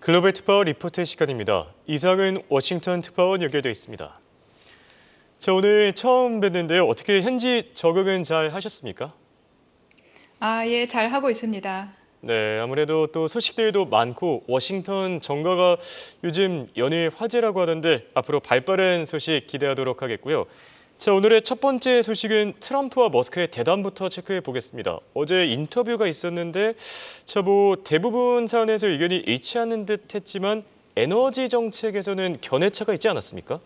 글로벌 특파원 리포트 시간입니다. 이상은 워싱턴 특파원 연결돼 있습니다. 자, 오늘 처음 뵙는데요. 어떻게 현지 적응은 잘 하셨습니까? 예, 잘 하고 있습니다. 네, 아무래도 또 소식들도 많고 워싱턴 정가가 요즘 연일 화제라고 하던데 앞으로 발빠른 소식 기대하도록 하겠고요. 자, 오늘의 첫 번째 소식은 트럼프와 머스크의 대담부터 체크해 보겠습니다. 어제 인터뷰가 있었는데 대부분 사안에서 의견이 일치하는 듯 했지만 에너지 정책에서는 견해차가 있지 않았습니까?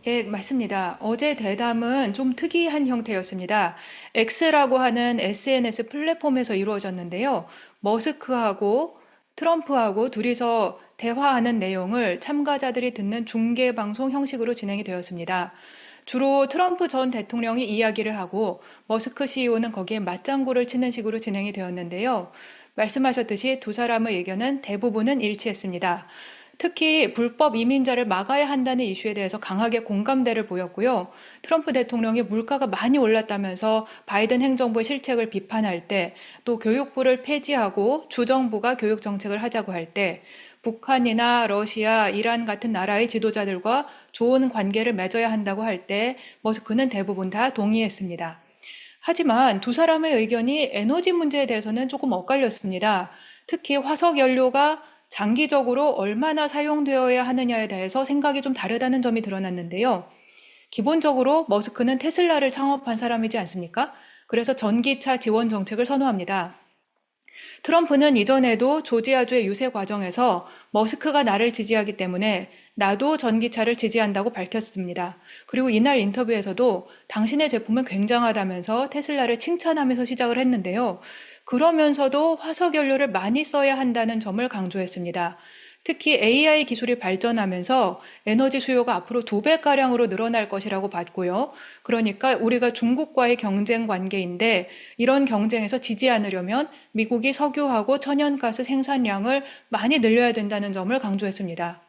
예, 맞습니다. 어제 대담은 좀 특이한 형태였습니다. X라고 하는 SNS 플랫폼에서 이루어졌는데요. 머스크하고 트럼프하고 둘이서 대화하는 내용을 참가자들이 듣는 중계 방송 형식으로 진행이 되었습니다. 주로 트럼프 전 대통령이 이야기를 하고 머스크 CEO는 거기에 맞장구를 치는 식으로 진행이 되었는데요. 말씀하셨듯이 두 사람의 의견은 대부분은 일치했습니다. 특히 불법 이민자를 막아야 한다는 이슈에 대해서 강하게 공감대를 보였고요. 트럼프 대통령이 물가가 많이 올랐다면서 바이든 행정부의 실책을 비판할 때, 또 교육부를 폐지하고 주정부가 교육 정책을 하자고 할 때, 북한이나 러시아, 이란 같은 나라의 지도자들과 좋은 관계를 맺어야 한다고 할 때 머스크는 대부분 다 동의했습니다. 하지만 두 사람의 의견이 에너지 문제에 대해서는 조금 엇갈렸습니다. 특히 화석 연료가 장기적으로 얼마나 사용되어야 하느냐에 대해서 생각이 좀 다르다는 점이 드러났는데요. 기본적으로 머스크는 테슬라를 창업한 사람이지 않습니까? 그래서 전기차 지원 정책을 선호합니다. 트럼프는 이전에도 조지아주의 유세 과정에서 머스크가 나를 지지하기 때문에 나도 전기차를 지지한다고 밝혔습니다. 그리고 이날 인터뷰에서도 당신의 제품은 굉장하다면서 테슬라를 칭찬하면서 시작을 했는데요. 그러면서도 화석연료를 많이 써야 한다는 점을 강조했습니다. 특히 AI 기술이 발전하면서 에너지 수요가 앞으로 2배가량으로 늘어날 것이라고 봤고요. 그러니까 우리가 중국과의 경쟁 관계인데 이런 경쟁에서 지지 않으려면 미국이 석유하고 천연가스 생산량을 많이 늘려야 된다는 점을 강조했습니다.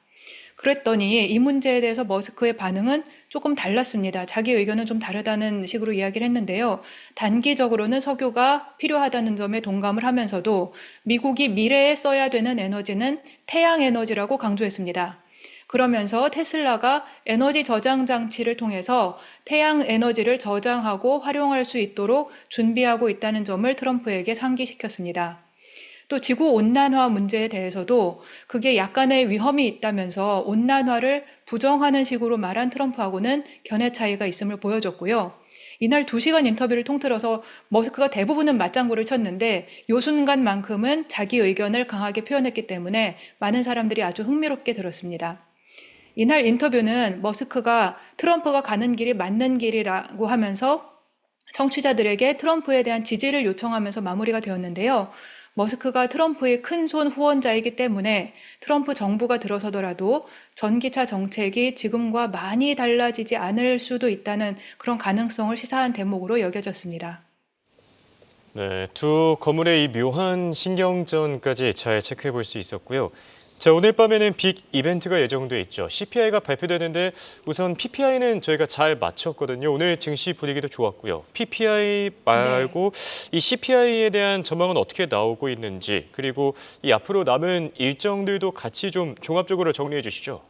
그랬더니 이 문제에 대해서 머스크의 반응은 조금 달랐습니다. 자기 의견은 좀 다르다는 식으로 이야기를 했는데요. 단기적으로는 석유가 필요하다는 점에 동감을 하면서도 미국이 미래에 써야 되는 에너지는 태양 에너지라고 강조했습니다. 그러면서 테슬라가 에너지 저장 장치를 통해서 태양 에너지를 저장하고 활용할 수 있도록 준비하고 있다는 점을 트럼프에게 상기시켰습니다. 또 지구 온난화 문제에 대해서도 그게 약간의 위험이 있다면서 온난화를 부정하는 식으로 말한 트럼프하고는 견해 차이가 있음을 보여줬고요. 이날 2시간 인터뷰를 통틀어서 머스크가 대부분은 맞장구를 쳤는데 요 순간만큼은 자기 의견을 강하게 표현했기 때문에 많은 사람들이 아주 흥미롭게 들었습니다. 이날 인터뷰는 머스크가 트럼프가 가는 길이 맞는 길이라고 하면서 청취자들에게 트럼프에 대한 지지를 요청하면서 마무리가 되었는데요. 머스크가 트럼프의 큰손 후원자이기 때문에 트럼프 정부가 들어서더라도 전기차 정책이 지금과 많이 달라지지 않을 수도 있다는 그런 가능성을 시사한 대목으로 여겨졌습니다. 네, 두 거물의 이 묘한 신경전까지 잘 체크해 볼 수 있었고요. 자, 오늘 밤에는 빅 이벤트가 예정돼 있죠. CPI가 발표되는데 우선 PPI는 저희가 잘 맞췄거든요. 오늘 증시 분위기도 좋았고요. PPI 네. 말고 이 CPI에 대한 전망은 어떻게 나오고 있는지, 그리고 이 앞으로 남은 일정들도 같이 좀 종합적으로 정리해 주시죠.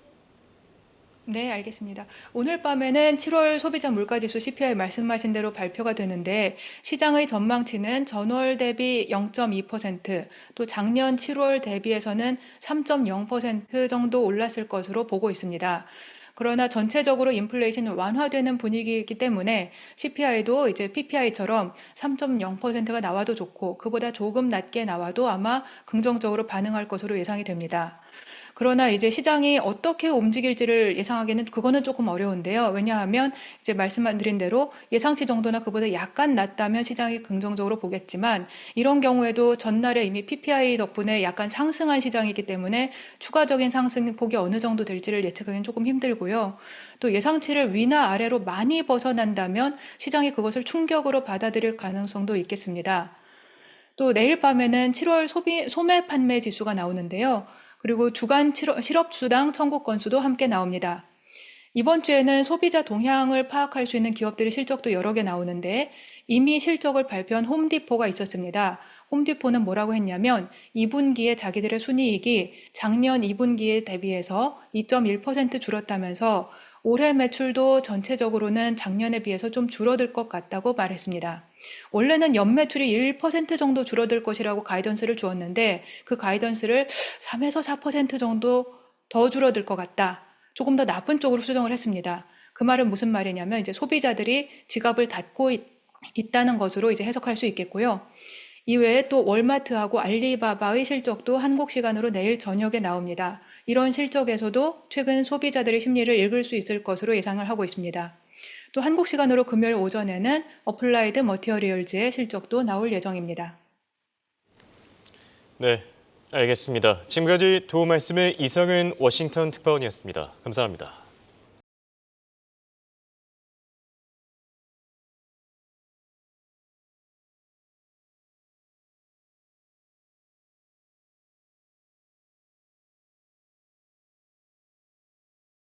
네, 알겠습니다. 오늘 밤에는 7월 소비자 물가지수 CPI 말씀하신 대로 발표가 되는데 시장의 전망치는 전월 대비 0.2%, 또 작년 7월 대비해서는 3.0% 정도 올랐을 것으로 보고 있습니다. 그러나 전체적으로 인플레이션은 완화되는 분위기이기 때문에 CPI도 이제 PPI처럼 3.0%가 나와도 좋고 그보다 조금 낮게 나와도 아마 긍정적으로 반응할 것으로 예상이 됩니다. 그러나 이제 시장이 어떻게 움직일지를 예상하기는 그거는 조금 어려운데요. 왜냐하면 이제 말씀드린 대로 예상치 정도나 그보다 약간 낮다면 시장이 긍정적으로 보겠지만 이런 경우에도 전날에 이미 PPI 덕분에 약간 상승한 시장이기 때문에 추가적인 상승폭이 어느 정도 될지를 예측하기는 조금 힘들고요. 또 예상치를 위나 아래로 많이 벗어난다면 시장이 그것을 충격으로 받아들일 가능성도 있겠습니다. 또 내일 밤에는 7월 소매 판매 지수가 나오는데요. 그리고 주간 실업수당 청구 건수도 함께 나옵니다. 이번 주에는 소비자 동향을 파악할 수 있는 기업들의 실적도 여러 개 나오는데 이미 실적을 발표한 홈디포가 있었습니다. 홈디포는 뭐라고 했냐면 2분기에 자기들의 순이익이 작년 2분기에 대비해서 2.1% 줄었다면서 올해 매출도 전체적으로는 작년에 비해서 좀 줄어들 것 같다고 말했습니다. 원래는 연매출이 1% 정도 줄어들 것이라고 가이던스를 주었는데 그 가이던스를 3에서 4% 정도 더 줄어들 것 같다. 조금 더 나쁜 쪽으로 수정을 했습니다. 그 말은 무슨 말이냐면 이제 소비자들이 지갑을 닫고 있다는 것으로 이제 해석할 수 있겠고요. 이외에 또 월마트하고 알리바바의 실적도 한국 시간으로 내일 저녁에 나옵니다. 이런 실적에서도 최근 소비자들의 심리를 읽을 수 있을 것으로 예상을 하고 있습니다. 또 한국 시간으로 금요일 오전에는 어플라이드 머티어리얼즈의 실적도 나올 예정입니다. 네, 알겠습니다. 지금까지 도움 말씀의 이상은 워싱턴 특파원이었습니다. 감사합니다.